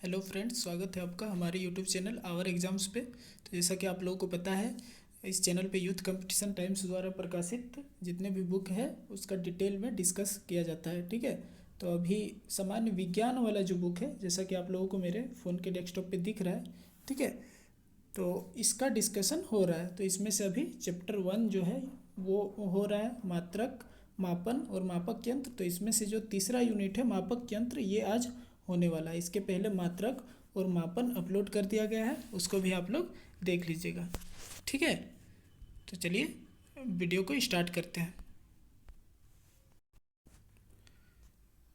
Hello friends, स्वागत है आपका हमारे यूट्यूब चैनल आवर एग्ज़ाम्स पे। तो जैसा कि आप लोगों को पता है, इस चैनल पे यूथ कंपटीशन टाइम्स द्वारा प्रकाशित जितने भी बुक है उसका डिटेल में डिस्कस किया जाता है। ठीक है, तो अभी सामान्य विज्ञान वाला जो बुक है, जैसा कि आप लोगों को मेरे फ़ोन के डेस्कटॉप पे दिख रहा है, ठीक है, तो इसका डिस्कशन हो रहा है। तो इसमें से अभी चैप्टर 1 जो है वो हो रहा है, मात्रक, मापन और मापक यंत्र। तो इसमें से जो तीसरा यूनिट है मापक यंत्र, ये आज होने वाला है। इसके पहले मात्रक और मापन अपलोड कर दिया गया है, उसको भी आप लोग देख लीजिएगा। ठीक है, तो चलिए वीडियो को स्टार्ट करते हैं।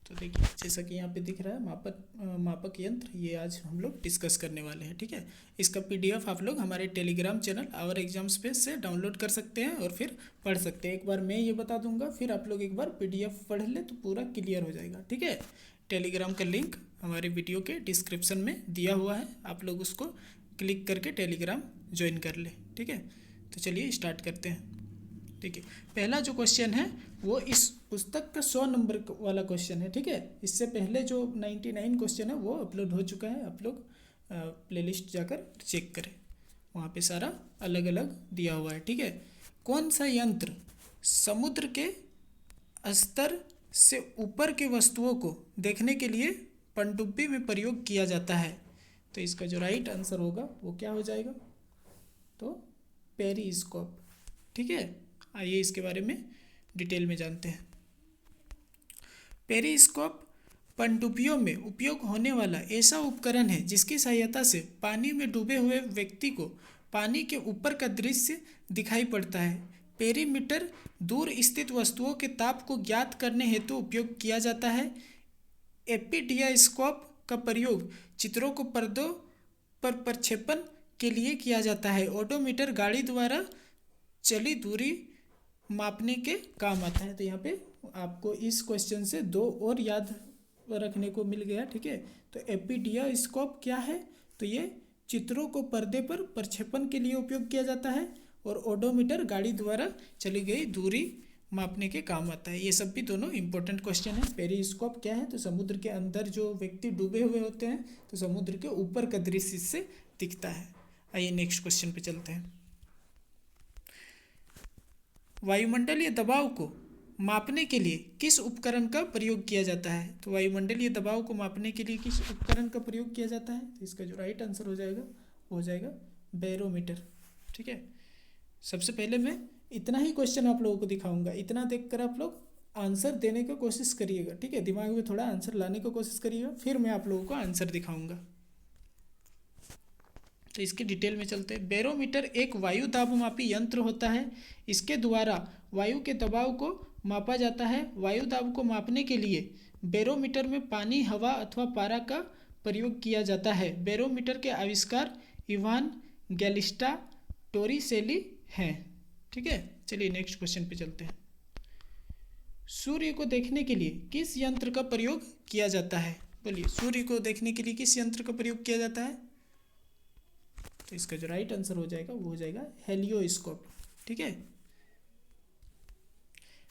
तो देखिए, जैसा कि यहाँ पे दिख रहा है मापक यंत्र, ये आज हम लोग डिस्कस करने वाले हैं। ठीक है, इसका पीडीएफ आप लोग हमारे टेलीग्राम चैनल आवर एग्जाम्स पे से डाउनलोड कर सकते हैं और फिर पढ़ सकते हैं। एक बार मैं ये बता दूंगा, फिर आप लोग एक बार पीडीएफ पढ़ ले तो पूरा क्लियर हो जाएगा। ठीक है, टेलीग्राम का लिंक हमारे वीडियो के डिस्क्रिप्शन में दिया हुआ है, आप लोग उसको क्लिक करके टेलीग्राम ज्वाइन कर ले। ठीक है, तो चलिए स्टार्ट करते हैं। देखिए, पहला जो क्वेश्चन है वो इस पुस्तक का 100 नंबर वाला क्वेश्चन है। ठीक है, इससे पहले जो 99 क्वेश्चन है वो अपलोड हो चुका है, आप लोग प्लेलिस्ट जाकर चेक करें, वहाँ पे सारा अलग अलग दिया हुआ है। ठीक है, कौन सा यंत्र समुद्र के स्तर से ऊपर के वस्तुओं को देखने के लिए पनडुब्बी में प्रयोग किया जाता है? तो इसका जो राइट आंसर होगा वो क्या हो जाएगा? तो पेरिस्कोप। ठीक है, आइए इसके बारे में डिटेल में जानते हैं। पेरिस्कोप पनडुब्बियों में उपयोग होने वाला ऐसा उपकरण है जिसकी सहायता से पानी में डूबे हुए व्यक्ति को पानी के ऊपर का दृश्य दिखाई पड़ता है। पेरीमीटर दूर स्थित वस्तुओं के ताप को ज्ञात करने हेतु उपयोग किया जाता है। एपिडियास्कोप का प्रयोग चित्रों को पर्दों पर प्रक्षेपण के लिए किया जाता है। ओडोमीटर गाड़ी द्वारा चली दूरी मापने के काम आता है। तो यहाँ पे आपको इस क्वेश्चन से दो और याद रखने को मिल गया। ठीक है, तो एपिडियास्कोप क्या है? तो ये चित्रों को पर्दे पर प्रक्षेपण के लिए उपयोग किया जाता है, और ओडोमीटर गाड़ी द्वारा चली गई दूरी मापने के काम आता है। ये सब भी दोनों इंपॉर्टेंट क्वेश्चन है। पेरिस्कोप क्या है? तो समुद्र के अंदर जो व्यक्ति डूबे हुए होते हैं तो समुद्र के ऊपर का दृश्य इससे दिखता है। आइए नेक्स्ट क्वेश्चन पे चलते हैं। वायुमंडलीय दबाव को मापने के लिए किस उपकरण का प्रयोग किया जाता है? तो वायुमंडलीय दबाव को मापने के लिए किस उपकरण का प्रयोग किया जाता है? तो इसका जो राइट आंसर हो जाएगा वो हो जाएगा बैरोमीटर। ठीक है, सबसे पहले मैं इतना ही क्वेश्चन आप लोगों को दिखाऊंगा, इतना देखकर आप लोग आंसर देने की कोशिश करिएगा। ठीक है, दिमाग में थोड़ा आंसर लाने की कोशिश करिएगा, फिर मैं आप लोगों को आंसर दिखाऊंगा। तो इसकी डिटेल में चलते हैं। बैरोमीटर एक वायु दाबमापी यंत्र होता है। इसके द्वारा वायु के दबाव को मापा जाता है। वायु दाब को मापने के लिए बैरोमीटर में पानी, हवा अथवा पारा का प्रयोग किया जाता है। बैरोमीटर के आविष्कार इवान गैलिस्टा टोरिसेली हैं। ठीक है, चलिए नेक्स्ट क्वेश्चन पे चलते हैं। सूर्य को देखने के लिए किस यंत्र का प्रयोग किया जाता है? बोलिए, सूर्य को देखने के लिए किस यंत्र का प्रयोग किया जाता है? तो इसका जो राइट आंसर हो जाएगा वो हो जाएगा हेलियोस्कोप। ठीक है,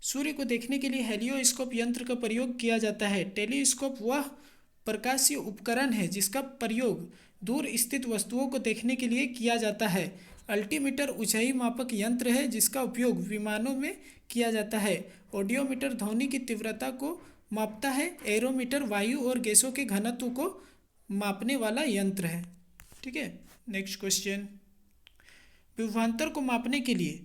सूर्य को देखने के लिए हेलियोस्कोप यंत्र का प्रयोग किया जाता है। टेलीस्कोप वह प्रकाशीय उपकरण है जिसका प्रयोग दूर स्थित वस्तुओं को देखने के लिए किया जाता है। अल्टीमीटर ऊंचाई मापक यंत्र है जिसका उपयोग विमानों में किया जाता है। ऑडियोमीटर ध्वनि की तीव्रता को मापता है। एरोमीटर वायु और गैसों के घनत्व को मापने वाला यंत्र है। ठीक है, नेक्स्ट क्वेश्चन। विभवांतर को मापने के लिए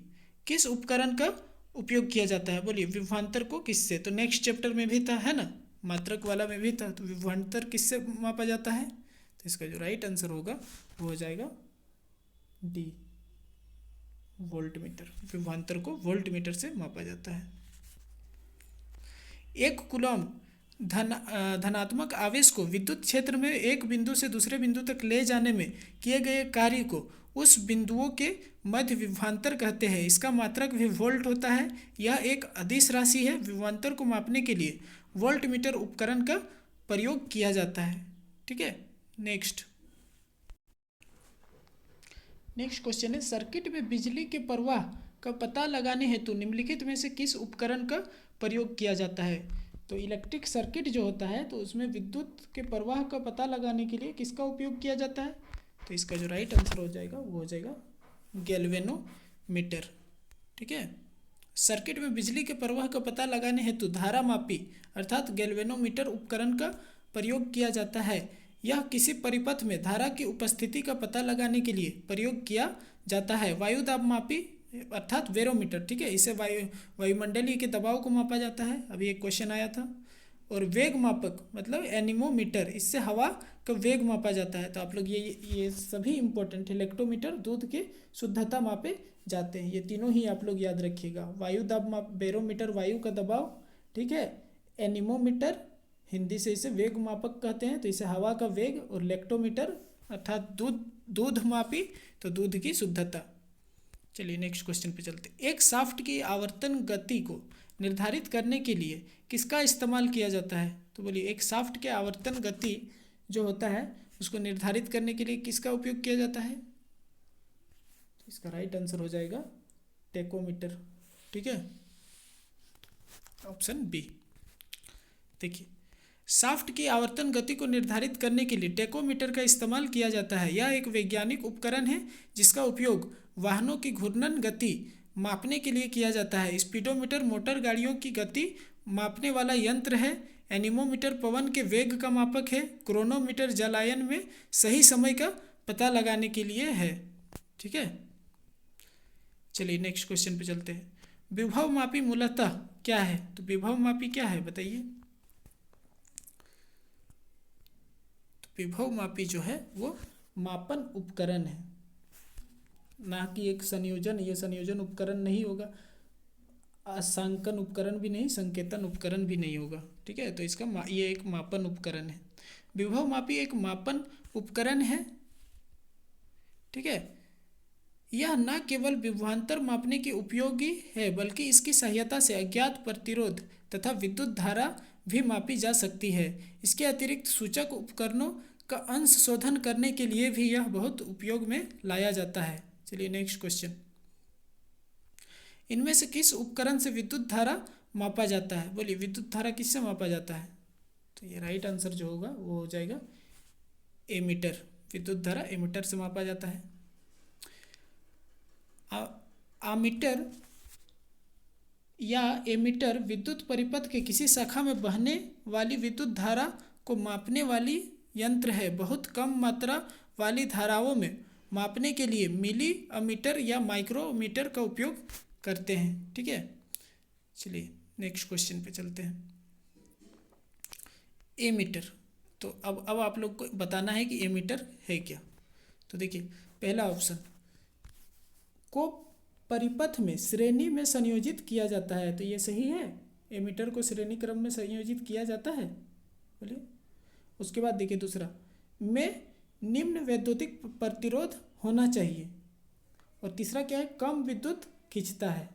किस उपकरण का उपयोग किया जाता है? बोलिए, विभवांतर को किससे? तो नेक्स्ट चैप्टर में भी था, है ना, मात्रक वाला में भी था। तो विभवांतर किससे मापा जाता है? तो इसका जो राइट आंसर होगा वो हो जाएगा डी, वोल्टमीटर। विभवांतर को वोल्टमीटर से मापा जाता है। एक कूलॉम धनात्मक आवेश को विद्युत क्षेत्र में एक बिंदु से दूसरे बिंदु तक ले जाने में किए गए कार्य को उस बिंदुओं के मध्य विभवांतर कहते हैं। इसका मात्रक भी वोल्ट होता है। यह एक अदिश राशि है। विभवांतर को मापने के लिए वोल्टमीटर उपकरण का प्रयोग किया जाता है। ठीक है, नेक्स्ट क्वेश्चन है, सर्किट में बिजली के प्रवाह का पता लगाने हेतु निम्नलिखित में से किस उपकरण का प्रयोग किया जाता है? तो इलेक्ट्रिक सर्किट जो होता है तो उसमें विद्युत के प्रवाह का पता लगाने के लिए किसका उपयोग किया जाता है? तो इसका जो राइट आंसर हो जाएगा वो हो जाएगा गैल्वेनोमीटर। ठीक है, सर्किट में बिजली के प्रवाह का पता लगाने हेतु धारा मापी अर्थात गैल्वेनोमीटर उपकरण का प्रयोग किया जाता है। यह किसी परिपथ में धारा की उपस्थिति का पता लगाने के लिए प्रयोग किया जाता है। वायु दाब मापी अर्थात वेरोमीटर, ठीक है, इसे वायुमंडलीय के दबाव को मापा जाता है, अभी एक क्वेश्चन आया था। और वेग मापक मतलब एनीमोमीटर, इससे हवा का वेग मापा जाता है। तो आप लोग ये सभी इंपॉर्टेंट है। इलेक्ट्रोमीटर दूध की शुद्धता मापे जाते हैं, ये तीनों ही आप लोग याद रखिएगा। वायु दाब माप, बेरोमीटर वायु का दबाव, ठीक है, एनीमोमीटर हिंदी से इसे वेग मापक कहते हैं, तो इसे हवा का वेग, और लेक्टोमीटर अर्थात दूध मापी तो दूध की शुद्धता। चलिए नेक्स्ट क्वेश्चन पे चलते हैं। एक शाफ्ट की आवर्तन गति को निर्धारित करने के लिए किसका इस्तेमाल किया जाता है? तो बोलिए, एक शाफ्ट के आवर्तन गति जो होता है उसको निर्धारित करने के लिए किसका उपयोग किया जाता है? तो इसका राइट आंसर हो जाएगा टेकोमीटर। ठीक है, ऑप्शन बी। देखिए, शाफ्ट की आवर्तन गति को निर्धारित करने के लिए टेकोमीटर का इस्तेमाल किया जाता है। यह एक वैज्ञानिक उपकरण है जिसका उपयोग वाहनों की घूर्णन गति मापने के लिए किया जाता है। स्पीडोमीटर मोटर गाड़ियों की गति मापने वाला यंत्र है। एनीमोमीटर पवन के वेग का मापक है। क्रोनोमीटर जलायन में सही समय का पता लगाने के लिए है। ठीक है, चलिए नेक्स्ट क्वेश्चन पे चलते हैं। विभव मापी मूलतः क्या है? तो विभव मापी क्या है बताइए? तो विभव मापी जो है वो मापन उपकरण है, ना कि एक संयोजन। ये संयोजन उपकरण नहीं होगा, अंशांकन उपकरण भी नहीं, संकेतन उपकरण भी नहीं होगा। ठीक है, तो इसका ये एक मापन उपकरण है। विभव मापी एक मापन उपकरण है। ठीक है, यह न केवल विभवांतर मापने के उपयोगी है बल्कि इसकी सहायता से अज्ञात प्रतिरोध तथा विद्युत धारा भी मापी जा सकती है। इसके अतिरिक्त सूचक उपकरणों का अंश शोधन करने के लिए भी यह बहुत उपयोग में लाया जाता है। चलिए नेक्स्ट क्वेश्चन। इनमें से किस उपकरण से विद्युत धारा मापा जाता है? बोलिए, विद्युत धारा किससे मापा जाता है? तो ये राइट आंसर जो होगा वो हो जाएगा एमीटर। विद्युत धारा एमीटर से मापा जाता है। आमीटर या एमीटर विद्युत परिपथ के किसी शाखा में बहने वाली विद्युत धारा को मापने वाली यंत्र है। बहुत कम मात्रा वाली धाराओं में मापने के लिए मिली अमीटर या माइक्रोमीटर का उपयोग करते हैं। ठीक है, चलिए नेक्स्ट क्वेश्चन पे चलते हैं। एमीटर, तो अब आप लोग को बताना है कि एमीटर है क्या। तो देखिए, पहला ऑप्शन, को परिपथ में श्रेणी में संयोजित किया जाता है। तो ये सही है, एमीटर को श्रेणी क्रम में संयोजित किया जाता है। बोलिए, उसके बाद देखिए दूसरा, में निम्न वैद्युतिक प्रतिरोध होना चाहिए। और तीसरा क्या है? कम विद्युत खींचता है।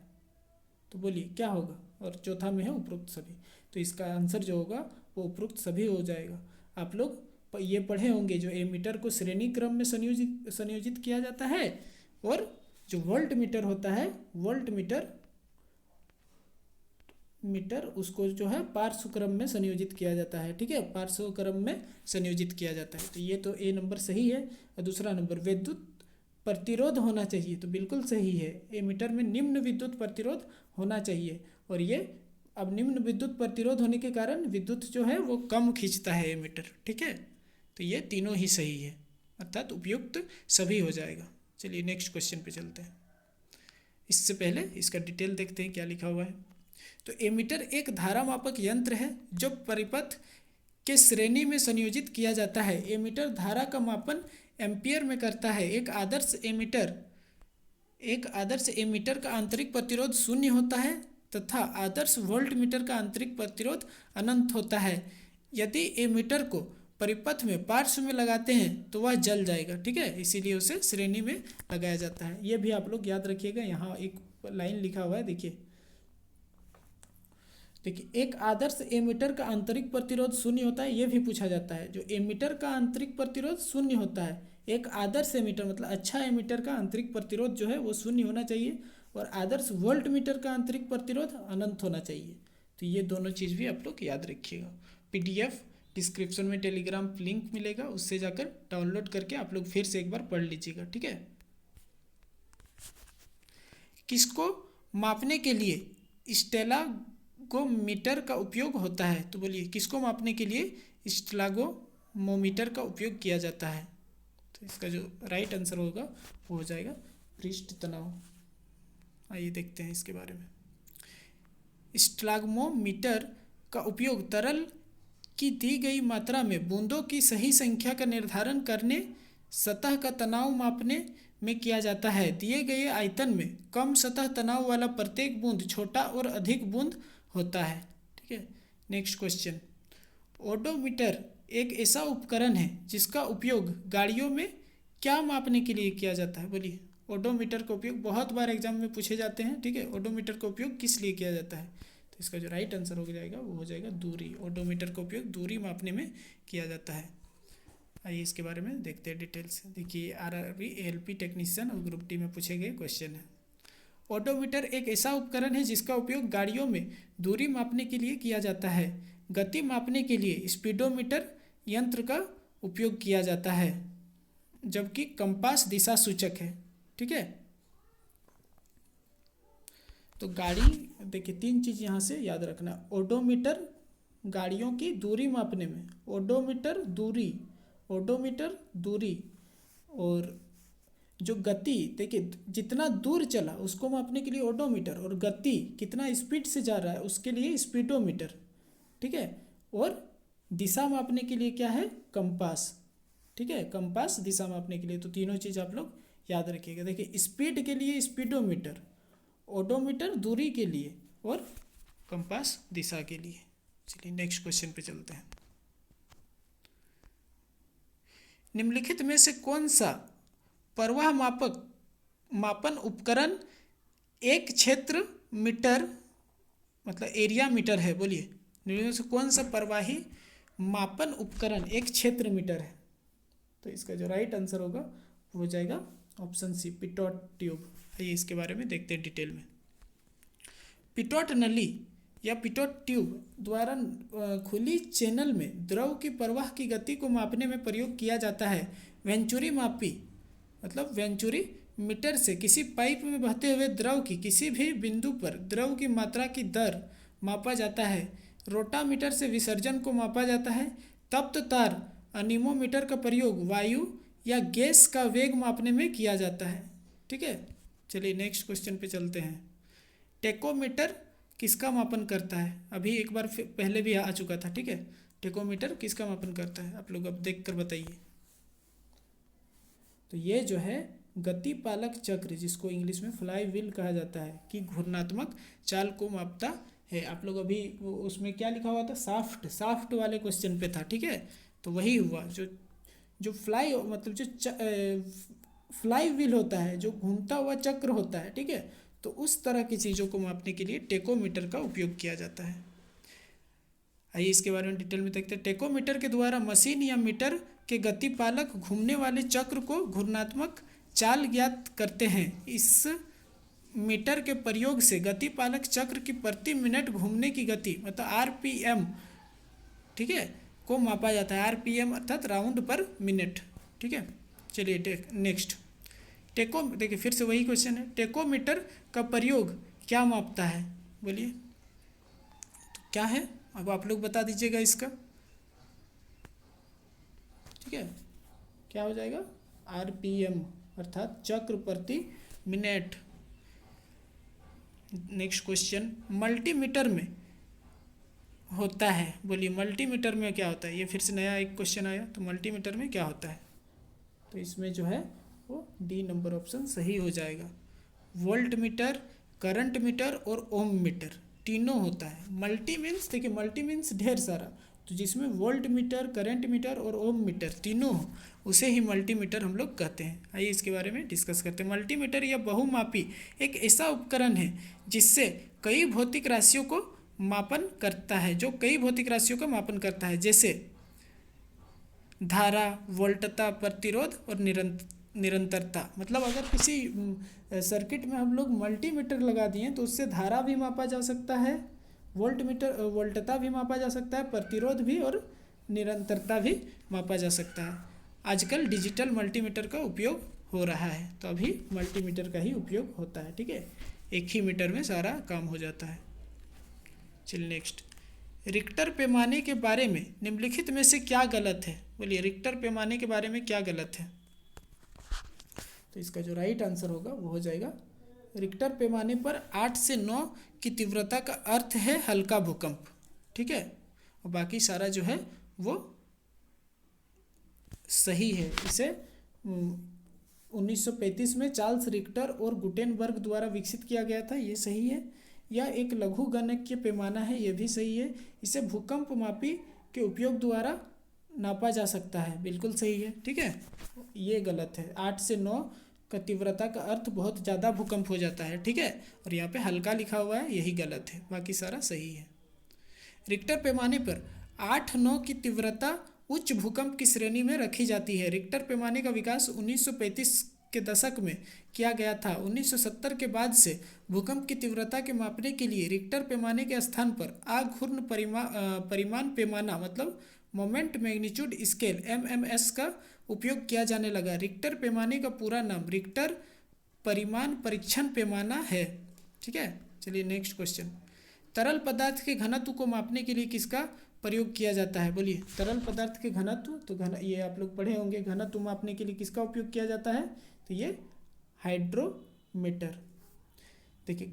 तो बोलिए क्या होगा? और चौथा में है उपरोक्त सभी। तो इसका आंसर जो होगा वो उपरोक्त सभी हो जाएगा। आप लोग ये पढ़े होंगे, जो एमीटर को श्रेणी क्रम में संयोजित किया जाता है, और जो वोल्ट मीटर होता है, वोल्ट मीटर उसको जो है पार्श्व क्रम में संयोजित किया जाता है। ठीक है, पार्श्व क्रम में संयोजित किया जाता है। तो ये तो ए नंबर सही है। और दूसरा नंबर, विद्युत प्रतिरोध होना चाहिए, तो बिल्कुल सही है। एमीटर में निम्न विद्युत प्रतिरोध होना चाहिए, और ये अब निम्न विद्युत प्रतिरोध होने के कारण विद्युत जो है वो कम खींचता है एमीटर। ठीक है, तो ये तीनों ही सही है, अर्थात उपयुक्त सभी हो जाएगा। चलिए नेक्स्ट क्वेश्चन पे चलते हैं। इससे पहले इसका डिटेल देखते हैं क्या लिखा हुआ है। तो एमीटर एक धारा मापक यंत्र है जो परिपथ के श्रेणी में संयोजित किया जाता है। एमीटर धारा का मापन एम्पियर में करता है। एक आदर्श एमीटर का आंतरिक प्रतिरोध 0 होता है तथा आदर्श वोल्ट मीटर का आंतरिक प्रतिरोध अनंत होता है। यदि एमीटर को परिपथ में पार्श्व में लगाते हैं तो वह जल जाएगा। ठीक है, इसीलिए उसे श्रेणी में लगाया जाता है। ये भी आप लोग याद रखिएगा। यहाँ एक लाइन लिखा हुआ है, देखिए, एक आदर्श एमीटर का आंतरिक प्रतिरोध 0 होता है, ये भी पूछा जाता है। जो एमीटर का आंतरिक प्रतिरोध 0 होता है, एक आदर्श एमीटर मतलब अच्छा एमीटर का आंतरिक प्रतिरोध जो है वो 0 होना चाहिए, और आदर्श वोल्ट मीटर का आंतरिक प्रतिरोध अनंत होना चाहिए। तो ये दोनों चीज़ भी आप लोग याद रखिएगा। PDF डिस्क्रिप्शन में टेलीग्राम लिंक मिलेगा, उससे जाकर डाउनलोड करके आप लोग फिर से एक बार पढ़ लीजिएगा, ठीक है। किसको मापने के लिए स्टेलागोमीटर का उपयोग होता है? तो बोलिए किसको मापने के लिए स्टेलागोमीटर का उपयोग किया जाता है? तो इसका जो राइट आंसर होगा वो हो जाएगा पृष्ठ तनाव। आइए देखते हैं इसके बारे में। स्टेलागोमीटर का उपयोग तरल की दी गई मात्रा में बूंदों की सही संख्या का निर्धारण करने, सतह का तनाव मापने में किया जाता है। दिए गए आयतन में कम सतह तनाव वाला प्रत्येक बूंद छोटा और अधिक बूंद होता है, ठीक है। Next question. ओडोमीटर एक ऐसा उपकरण है जिसका उपयोग गाड़ियों में क्या मापने के लिए किया जाता है? बोलिए। ओडोमीटर का उपयोग बहुत बार एग्जाम में पूछे जाते हैं, ठीक है। ओडोमीटर का उपयोग किस लिए किया जाता है? तो इसका जो राइट आंसर हो जाएगा वो हो जाएगा दूरी। ओडोमीटर का उपयोग दूरी मापने में किया जाता है। आइए इसके बारे में देखते हैं डिटेल से। देखिए RRB ALP टेक्नीशियन और ग्रुप डी में पूछे गए क्वेश्चन है। ओडोमीटर एक ऐसा उपकरण है जिसका उपयोग गाड़ियों में दूरी मापने के लिए किया जाता है। गति मापने के लिए स्पीडोमीटर यंत्र का उपयोग किया जाता है, जबकि कंपास दिशा सूचक है, ठीक है। तो गाड़ी देखिए 3 चीज़ यहाँ से याद रखना। ओडोमीटर गाड़ियों की दूरी मापने में, ओडोमीटर दूरी, और जो गति देखिए जितना दूर चला उसको मापने के लिए ओडोमीटर, और गति कितना स्पीड से जा रहा है उसके लिए स्पीडोमीटर, ठीक है। और दिशा मापने के लिए क्या है? कंपास, ठीक है। कंपास दिशा मापने के लिए। तो तीनों चीज़ आप लोग याद रखिएगा। देखिए स्पीड के लिए स्पीडोमीटर, ओडोमीटर दूरी के लिए, और कंपास दिशा के लिए। चलिए नेक्स्ट क्वेश्चन पे चलते हैं। निम्नलिखित में से कौन सा प्रवाह मापन उपकरण एक क्षेत्र मीटर मतलब एरिया मीटर है? बोलिए निम्नलिखित में से कौन सा प्रवाही मापन उपकरण एक क्षेत्र मीटर है? तो इसका जो राइट आंसर होगा वो हो जाएगा ऑप्शन सी, पिटोट ट्यूब। आइए इसके बारे में देखते हैं डिटेल में। पिटोट नली या पिटोट ट्यूब द्वारा खुली चैनल में द्रव की प्रवाह की गति को मापने में प्रयोग किया जाता है। वेंचुरी मापी मतलब वेंचुरी मीटर से किसी पाइप में बहते हुए द्रव की किसी भी बिंदु पर द्रव की मात्रा की दर मापा जाता है। रोटामीटर से विसर्जन को मापा जाता है। तप्त तार अनीमोमीटर का प्रयोग वायु या गैस का वेग मापने में किया जाता है, ठीक है। चलिए नेक्स्ट क्वेश्चन पे चलते हैं। टेकोमीटर किसका मापन करता है? अभी एक बार पहले भी आ चुका था, ठीक है। टेकोमीटर किसका मापन करता है? आप लोग अब देख कर बताइए। तो ये जो है गति पालक चक्र, जिसको इंग्लिश में फ्लाई व्हील कहा जाता है, कि घूर्णात्मक चाल को मापता है। आप लोग अभी उसमें क्या लिखा हुआ था? साफ्ट वाले क्वेश्चन पे था, ठीक है। तो वही हुआ, जो फ्लाई मतलब जो फ्लाई व्हील होता है, जो घूमता हुआ चक्र होता है, ठीक है। तो उस तरह की चीज़ों को मापने के लिए टेकोमीटर का उपयोग किया जाता है। आइए इसके बारे में डिटेल में देखते हैं। टेकोमीटर के द्वारा मशीन या मीटर के गतिपालक घूमने वाले चक्र को घूर्णात्मक चाल ज्ञात करते हैं। इस मीटर के प्रयोग से गतिपालक चक्र की प्रति मिनट घूमने की गति मतलब RPM, ठीक है, को मापा जाता है। RPM अर्थात राउंड पर मिनट, ठीक है। चलिए नेक्स्ट। देखिए फिर से वही क्वेश्चन है। टेकोमीटर का प्रयोग क्या मापता है? बोलिए तो क्या है? अब आप लोग बता दीजिएगा इसका, ठीक है। क्या हो जाएगा? RPM अर्थात चक्र प्रति मिनट। Next question. मल्टीमीटर में होता है, बोलिए मल्टीमीटर में क्या होता है? ये फिर से नया एक क्वेश्चन आया। तो मल्टीमीटर में क्या होता है? तो इसमें जो है वो डी नंबर ऑप्शन सही हो जाएगा। वोल्ट मीटर, करंट मीटर और ओम मीटर तीनों होता है। मल्टी मीन्स देखिए, मल्टी मीन्स ढेर सारा, तो जिसमें वोल्ट मीटर, करंट मीटर और ओम मीटर तीनों हो उसे ही मल्टीमीटर हम लोग कहते हैं। आइए इसके बारे में डिस्कस करते हैं। मल्टीमीटर या बहुमापी एक ऐसा उपकरण है जिससे कई भौतिक राशियों को मापन करता है, जो कई भौतिक राशियों का मापन करता है, जैसे धारा, वोल्टता, प्रतिरोध और निरंतरता। मतलब अगर किसी सर्किट में हम लोग मल्टीमीटर लगा दिए तो उससे धारा भी मापा जा सकता है, वोल्टता भी मापा जा सकता है, प्रतिरोध भी और निरंतरता भी मापा जा सकता है। आजकल डिजिटल मल्टीमीटर का उपयोग हो रहा है, तो अभी मल्टीमीटर का ही उपयोग होता है। ठीक है, एक ही मीटर में सारा काम हो जाता है। चलिए नेक्स्ट, रिक्टर पैमाने के बारे में निम्नलिखित में से क्या गलत है? बोलिए, रिक्टर पैमाने के बारे में क्या गलत है? तो इसका जो राइट आंसर होगा वो हो जाएगा, रिक्टर पैमाने पर 8 से 9 की तीव्रता का अर्थ है हल्का भूकंप। ठीक है, और बाकी सारा जो है वो सही है। इसे 1935 में चार्ल्स रिक्टर और गुटेनबर्ग द्वारा विकसित किया गया था, ये सही है। यह एक लघु गणकीय पैमाना है, ये भी सही है। इसे भूकंप मापी के उपयोग द्वारा नापा जा सकता है, बिल्कुल सही है। ठीक है, ये गलत है। 8 से 9 का तीव्रता का अर्थ बहुत ज़्यादा भूकंप हो जाता है। ठीक है, और यहाँ पे हल्का लिखा हुआ है, यही गलत है, बाकी सारा सही है। रिक्टर पैमाने पर 8-9 की तीव्रता उच्च भूकंप की श्रेणी में रखी जाती है। रिक्टर पैमाने का विकास 1935 के दशक में किया गया था। 1970 के बाद से भूकंप की तीव्रता के मापने के लिए रिक्टर पैमाने के स्थान पर आघूर्ण परिमाण पैमाना मतलब मोमेंट मैग्नीट्यूड स्केल MMS का उपयोग किया जाने लगा। रिक्टर पैमाने का पूरा नाम रिक्टर परिमाण परीक्षण पैमाना है। ठीक है, चलिए नेक्स्ट क्वेश्चन, तरल पदार्थ के घनत्व को मापने के लिए किसका प्रयोग किया जाता है? बोलिए, तरल पदार्थ के घनत्व, तो ये आप लोग पढ़े होंगे, घनत्व मापने के लिए किसका उपयोग किया जाता है? तो ये हाइड्रोमीटर। देखिए,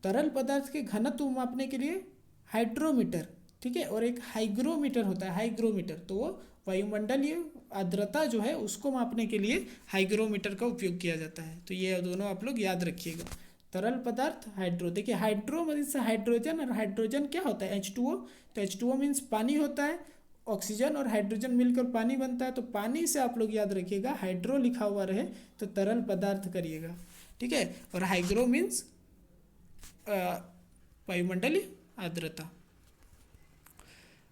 तरल पदार्थ के घनत्व मापने के लिए हाइड्रोमीटर, ठीक है, और एक हाइग्रोमीटर होता है, हाइग्रोमीटर, तो वो वायुमंडलीय आर्द्रता जो है उसको मापने के लिए हाइग्रोमीटर का उपयोग किया जाता है। तो ये दोनों आप लोग याद रखिएगा, तरल पदार्थ हाइड्रो। देखिए, हाइड्रो मतलब हाइड्रोजन, और हाइड्रोजन क्या होता है? H2O। तो H2O मीन्स पानी होता है, ऑक्सीजन और हाइड्रोजन मिलकर पानी बनता है। तो पानी से आप लोग याद रखिएगा, हाइड्रो लिखा हुआ रहे तो तरल पदार्थ करिएगा। ठीक है, और हाइग्रो मीन्स वायुमंडलीय आर्द्रता।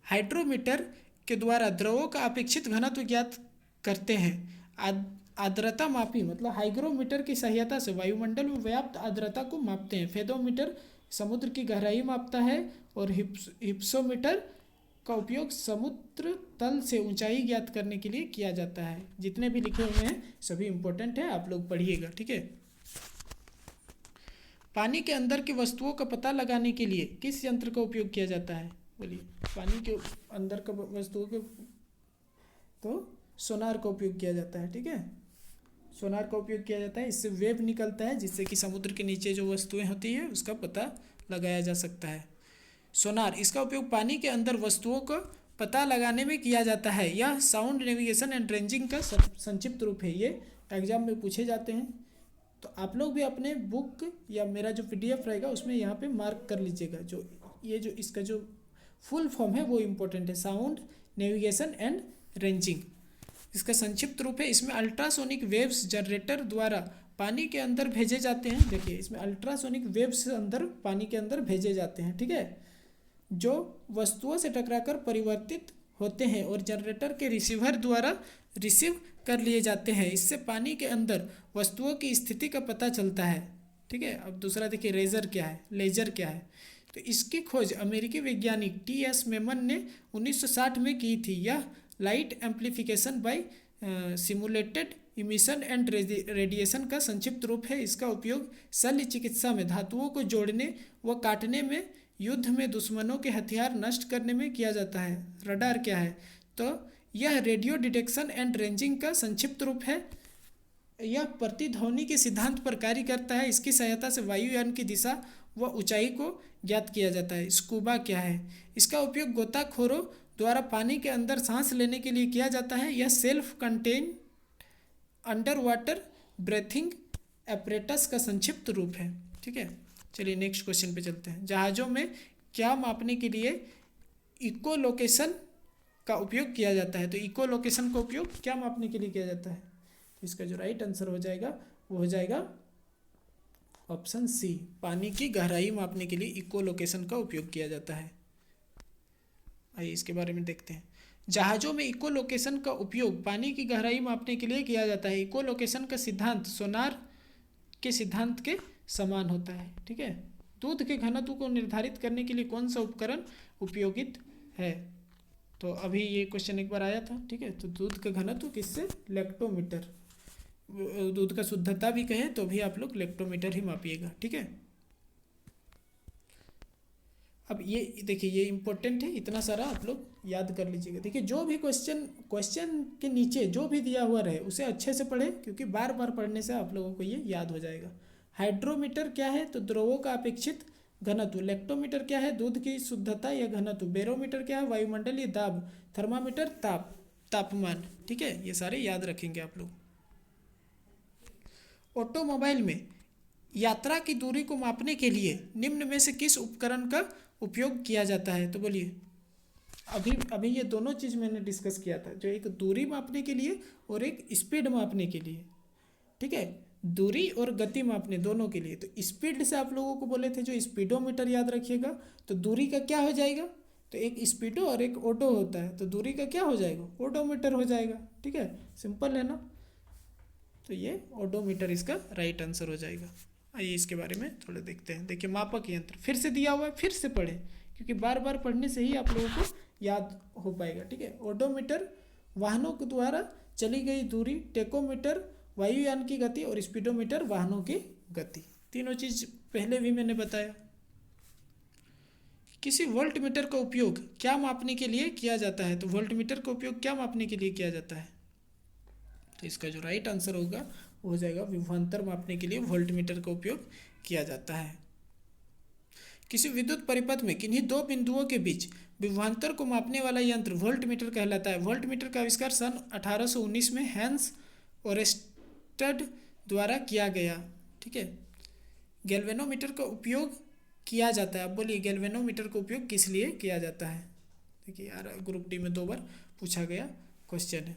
हाइड्रोमीटर के द्वारा द्रवों का अपेक्षित घनत्व ज्ञात करते हैं। आर्द्रता मापी मतलब हाइग्रोमीटर की सहायता से वायुमंडल में व्याप्त आर्द्रता को मापते हैं। फेदोमीटर समुद्र की गहराई मापता है, और हिप्सोमीटर का उपयोग समुद्र तल से ऊंचाई ज्ञात करने के लिए किया जाता है। जितने भी लिखे हुए हैं सभी इंपॉर्टेंट है, आप लोग पढ़िएगा। ठीक है, पानी के अंदर की वस्तुओं का पता लगाने के लिए किस यंत्र का उपयोग किया जाता है? बोलिए, पानी के अंदर का वस्तुओं के तो सोनार का उपयोग किया जाता है। ठीक है, सोनार का उपयोग किया जाता है, इससे वेव निकलता है जिससे कि समुद्र के नीचे जो वस्तुएं होती है उसका पता लगाया जा सकता है। सोनार, इसका उपयोग पानी के अंदर वस्तुओं का पता लगाने में किया जाता है। यह साउंड नेविगेशन एंड रेंजिंग का संक्षिप्त रूप है। ये एग्जाम में पूछे जाते हैं, तो आप लोग भी अपने बुक या मेरा जो PDF रहेगा उसमें यहाँ पे मार्क कर लीजिएगा। जो ये जो इसका जो फुल फॉर्म है वो इम्पोर्टेंट है, साउंड नेविगेशन एंड रेंजिंग। इसका संक्षिप्त रूप है। इसमें अल्ट्रासोनिक वेव्स जनरेटर द्वारा पानी के अंदर भेजे जाते हैं। देखिए, इसमें अल्ट्रासोनिक वेव्स अंदर पानी के अंदर भेजे जाते हैं। ठीक है, जो वस्तुओं से टकराकर परिवर्तित होते हैं और जनरेटर के रिसीवर द्वारा रिसीव कर लिए जाते हैं। इससे पानी के अंदर वस्तुओं की स्थिति का पता चलता है। ठीक है, अब दूसरा देखिए, लेज़र क्या है? तो इसकी खोज अमेरिकी वैज्ञानिक TS मेमन ने 1960 में की थी। यह light amplification by simulated emission and radiation का संक्षिप्त रूप है। इसका उपयोग शल्य चिकित्सा में, धातुओं को जोड़ने व काटने में, युद्ध में दुश्मनों के हथियार नष्ट करने में किया जाता है। रडार क्या है? तो यह रेडियो डिटेक्शन एंड रेंजिंग का संक्षिप्त रूप है। यह प्रतिध्वनि के सिद्धांत पर कार्य करता है। इसकी सहायता से वायुयान की दिशा व ऊंचाई को ज्ञात किया जाता है। स्कूबा क्या है? इसका उपयोग गोताखोरों द्वारा पानी के अंदर सांस लेने के लिए किया जाता है। यह self contain under water breathing apparatus का संक्षिप्त रूप है। ठीक है, चलिए नेक्स्ट क्वेश्चन पे चलते हैं। जहाज़ों में क्या मापने के लिए इकोलोकेशन का उपयोग किया जाता है? तो इकोलोकेशन का उपयोग क्या मापने के लिए किया जाता है? तो इसका जो राइट आंसर हो जाएगा वो हो जाएगा ऑप्शन C, पानी की गहराई मापने के लिए इकोलोकेशन का उपयोग किया जाता है। आइए इसके बारे में देखते हैं। जहाज़ों में इकोलोकेशन का उपयोग पानी की गहराई मापने के लिए किया जाता है। इकोलोकेशन का सिद्धांत सोनार के सिद्धांत के समान होता है। ठीक है, दूध के घनत्व को निर्धारित करने के लिए कौन सा उपकरण उपयोगित है? तो अभी ये क्वेश्चन एक बार आया था, ठीक है। तो दूध का घनत्व किससे? लैक्टोमीटर। दूध का शुद्धता भी कहे तो भी आप लोग लैक्टोमीटर ही मापिएगा, ठीक है। अब ये देखिए, ये इंपॉर्टेंट है, इतना सारा आप लोग याद कर लीजिएगा। देखिए जो भी क्वेश्चन के नीचे जो भी दिया हुआ रहे उसे अच्छे से पढ़ें, क्योंकि बार बार पढ़ने से आप लोगों को ये याद हो जाएगा। हाइड्रोमीटर क्या है? तो द्रवों का अपेक्षित घनत्व। लेक्टोमीटर क्या है? दूध की शुद्धता या घनत्व। बैरोमीटर क्या है? वायुमंडलीय दाब। थर्मामीटर तापमान, ठीक है। ये सारे याद रखेंगे आप लोग। ऑटोमोबाइल में यात्रा की दूरी को मापने के लिए निम्न में से किस उपकरण का उपयोग किया जाता है? तो बोलिए। अभी अभी ये दोनों चीज़ मैंने डिस्कस किया था, जो एक दूरी मापने के लिए और एक स्पीड मापने के लिए, ठीक है। दूरी और गति मापने दोनों के लिए। तो स्पीड से आप लोगों को बोले थे जो स्पीडोमीटर, याद रखिएगा। तो दूरी का क्या हो जाएगा? तो एक स्पीडो और एक ओडो होता है, तो दूरी का क्या हो जाएगा? ओडोमीटर हो जाएगा, ठीक है। सिंपल है ना। तो ये ओडोमीटर इसका राइट आंसर हो जाएगा। आइए इसके बारे में थोड़ा देखते हैं। देखिए मापक यंत्र फिर से दिया हुआ है, फिर से पढ़ें, क्योंकि बार बार पढ़ने से ही आप लोगों को याद हो पाएगा, ठीक है। ओडोमीटर वाहनों के द्वारा चली गई दूरी, टेकोमीटर वायुयान की गति और स्पीडोमीटर वाहनों की गति। तीनों चीज पहले भी मैंने बताया। किसी वोल्टमीटर का उपयोग क्या मापने के लिए किया जाता है? तो वोल्टमीटर का उपयोग क्या मापने के लिए किया जाता है? तो इसका जो राइट आंसर होगा वो हो जाएगा विभवांतर मापने के लिए वोल्टमीटर का उपयोग किया जाता है। किसी विद्युत परिपथ में किन्हीं दो बिंदुओं के बीच विभवांतर को मापने वाला यंत्र वोल्टमीटर कहलाता है। वोल्टमीटर का आविष्कार सन 1819 में हैंस ओरेस्टेड द्वारा किया गया, ठीक है। गैल्वेनोमीटर का उपयोग किया जाता है। अब बोलिए गैल्वेनोमीटर का उपयोग किस लिए किया जाता है? देखिए यार, ग्रुप डी में 2 बार पूछा गया क्वेश्चन है।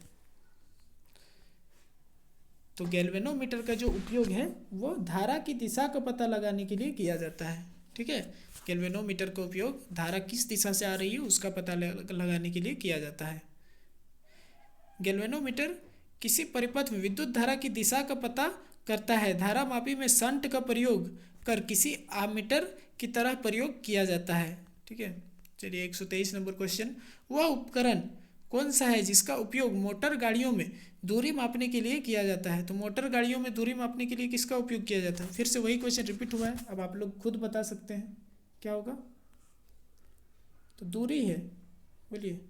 तो गैल्वेनोमीटर का जो उपयोग है वो धारा की दिशा का पता लगाने के लिए किया जाता है, ठीक है। गैल्वेनोमीटर का उपयोग धारा किस दिशा से आ रही है उसका पता लगाने के लिए किया जाता है। गैल्वेनोमीटर किसी परिपथ में विद्युत धारा की दिशा का पता करता है। धारा मापी में शंट का प्रयोग कर किसी आमीटर की तरह प्रयोग किया जाता है, ठीक है। चलिए 123 नंबर क्वेश्चन, वह उपकरण कौन सा है जिसका उपयोग मोटर गाड़ियों में दूरी मापने के लिए किया जाता है? तो मोटर गाड़ियों में दूरी मापने के लिए किसका उपयोग किया जाता है? फिर से वही क्वेश्चन रिपीट हुआ है, अब आप लोग खुद बता सकते हैं क्या होगा। तो दूरी है, बोलिए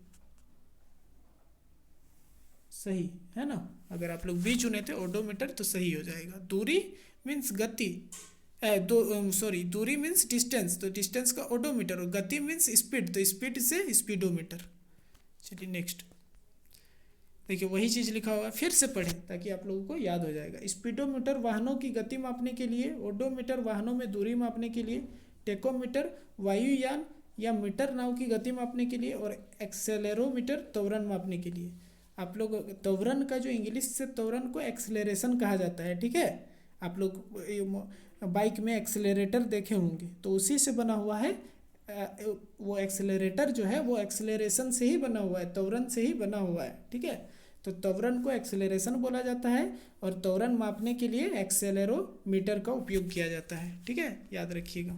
सही है ना। अगर आप लोग बी चुने थे ओडोमीटर तो सही हो जाएगा। दूरी मीन्स गति, दूरी मीन्स डिस्टेंस, तो डिस्टेंस का ओडोमीटर, और गति मीन्स स्पीड, तो स्पीड से स्पीडोमीटर। चलिए नेक्स्ट देखिए, वही चीज़ लिखा हुआ है, फिर से पढ़ें ताकि आप लोगों को याद हो जाएगा। स्पीडोमीटर वाहनों की गति मापने के लिए, ओडोमीटर वाहनों में दूरी मापने के लिए, टेकोमीटर वायुयान या मीटर नाव की गति मापने के लिए, और एक्सेलेरोमीटर त्वरण मापने के लिए। आप लोग त्वरण का जो इंग्लिश से त्वरण को एक्सेलरेशन कहा जाता है, ठीक है। आप लोग बाइक में एक्सेलरेटर देखे होंगे, तो उसी से बना हुआ है। वो एक्सेलरेटर जो है वो एक्सेलरेशन से ही बना हुआ है, त्वरण से ही बना हुआ है, ठीक है। तो त्वरण को एक्सेलरेशन बोला जाता है और त्वरण मापने के लिए एक्सेलेरोमीटर का उपयोग किया जाता है, ठीक है, याद रखिएगा।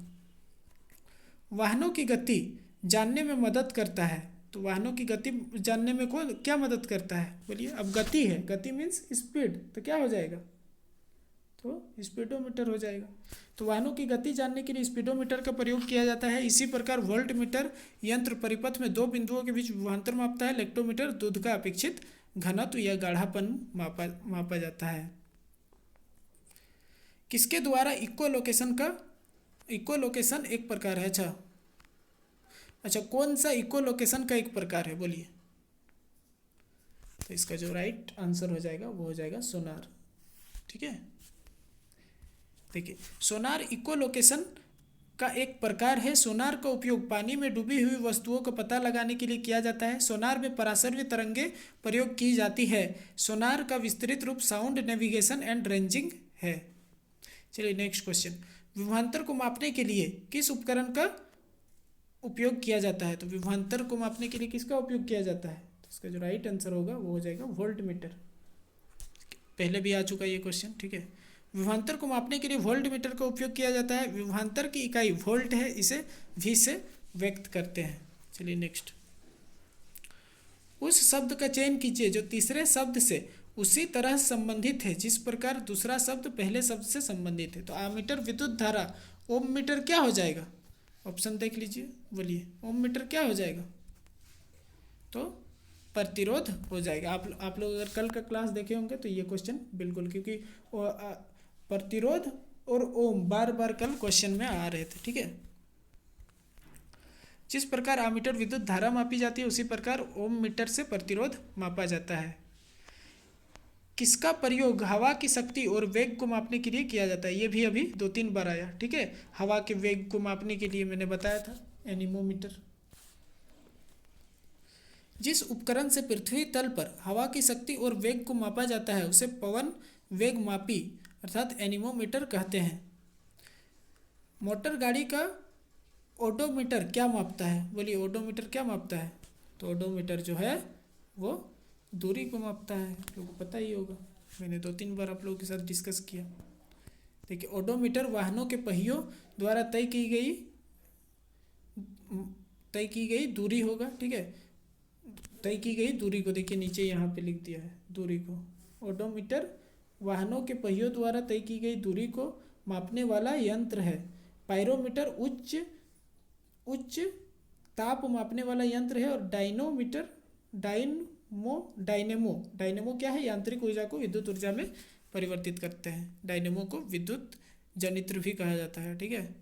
वाहनों की गति जानने में मदद करता है। तो वाहनों की गति जानने में कौन क्या मदद करता है? बोलिए। अब गति है, गति मीन्स स्पीड, तो क्या हो जाएगा? तो स्पीडोमीटर हो जाएगा। तो वाहनों की गति जानने के लिए स्पीडोमीटर का प्रयोग किया जाता है। इसी प्रकार वोल्टमीटर यंत्र परिपथ में दो बिंदुओं के बीच विभवांतर मापता है। लेक्टोमीटर दूध का अपेक्षित घनत्व या गाढ़ापन मापा जाता है। किसके द्वारा इकोलोकेशन एक प्रकार है? अच्छा कौन सा इकोलोकेशन का एक प्रकार है? बोलिए। तो इसका जो राइट आंसर हो जाएगा वो हो जाएगा सोनार, ठीक है। देखिए, सोनार इकोलोकेशन का एक प्रकार है। सोनार का उपयोग पानी में डूबी हुई वस्तुओं का पता लगाने के लिए किया जाता है। सोनार में पराश्रव्य तरंगें प्रयोग की जाती है। सोनार का विस्तृत रूप साउंड नेविगेशन एंड रेंजिंग है। चलिए नेक्स्ट क्वेश्चन, विभवांतर को मापने के लिए किस उपकरण का उपयोग किया जाता है? तो विभवांतर को मापने के लिए किसका उपयोग किया जाता है? तो इसका जो राइट आंसर होगा वो हो जाएगा वोल्टमीटर। पहले भी आ चुका है ये क्वेश्चन, ठीक है। विभवांतर को मापने के लिए वोल्ट मीटर का उपयोग किया जाता है। विभवांतर की इकाई वोल्ट है, इसे वी से व्यक्त करते हैं। चलिए नेक्स्ट, उस शब्द का चयन कीजिए जो तीसरे शब्द से उसी तरह संबंधित है जिस प्रकार दूसरा शब्द पहले शब्द से संबंधित है। तो आमीटर विद्युत धारा, ओम मीटर क्या हो जाएगा? ऑप्शन देख लीजिए, बोलिए ओम मीटर क्या हो जाएगा? तो प्रतिरोध हो जाएगा। आप लोग अगर कल का क्लास देखे होंगे तो ये क्वेश्चन बिल्कुल, क्योंकि प्रतिरोध और ओम बार बार कल क्वेश्चन में आ रहे थे, ठीक है। जिस प्रकार आमीटर विद्युत धारा मापी जाती है उसी प्रकार ओम मीटर से प्रतिरोध मापा जाता है। किसका प्रयोग हवा की शक्ति और वेग को मापने के लिए किया जाता है? ये भी अभी 2-3 बार आया, ठीक है। हवा के वेग को मापने के लिए मैंने बताया था एनीमोमीटर। जिस उपकरण से पृथ्वी तल पर हवा की शक्ति और वेग को मापा जाता है उसे पवन वेग मापी अर्थात एनीमोमीटर कहते हैं। मोटर गाड़ी का ओडोमीटर क्या मापता है? बोलिए ओडोमीटर क्या मापता है? तो ओडोमीटर जो है वो दूरी को मापता है, आप लोगों को पता ही होगा, मैंने 2-3 बार आप लोगों के साथ डिस्कस किया। देखिए ओडोमीटर वाहनों के पहियों द्वारा तय की गई दूरी होगा, ठीक है। तय की गई दूरी को देखिए नीचे यहाँ पे लिख दिया है दूरी को। ओडोमीटर वाहनों के पहियों द्वारा तय की गई दूरी को मापने वाला यंत्र है। पायरोमीटर उच्च ताप मापने वाला यंत्र है। और डायनोमीटर डायनेमो क्या है? यांत्रिक ऊर्जा को विद्युत ऊर्जा में परिवर्तित करते हैं। डायनेमो को विद्युत जनित्र भी कहा जाता है, ठीक है।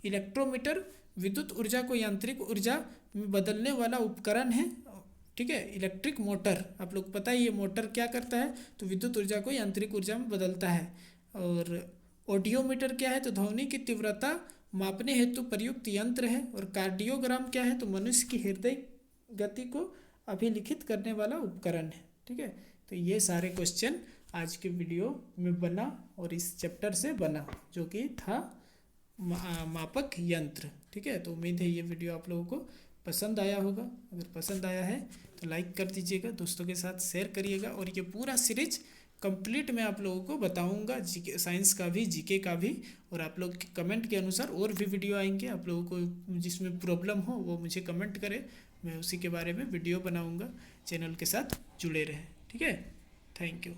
इलेक्ट्रोमीटर विद्युत ऊर्जा को यांत्रिक ऊर्जा में बदलने वाला उपकरण है, ठीक है। इलेक्ट्रिक मोटर, आप लोग पता है ये मोटर क्या करता है? तो विद्युत ऊर्जा को यांत्रिक ऊर्जा में बदलता है। और ऑडियोमीटर क्या है? तो ध्वनि की तीव्रता मापने हेतु प्रयुक्त यंत्र है। और कार्डियोग्राम क्या है? तो मनुष्य की हृदय गति को अभिलिखित करने वाला उपकरण है, ठीक है। तो ये सारे क्वेश्चन आज के वीडियो में बना और इस चैप्टर से बना, जो कि था मापक यंत्र, ठीक है। तो उम्मीद है ये वीडियो आप लोगों को पसंद आया होगा। अगर पसंद आया है तो लाइक कर दीजिएगा, दोस्तों के साथ शेयर करिएगा। और ये पूरा सीरीज कंप्लीट मैं आप लोगों को बताऊंगा, जीके साइंस का भी जीके का भी। और आप लोग के कमेंट के अनुसार और भी वीडियो आएंगे। आप लोगों को जिसमें प्रॉब्लम हो वो मुझे कमेंट करें, मैं उसी के बारे में वीडियो बनाऊंगा। चैनल के साथ जुड़े रहें, ठीक है। Thank you.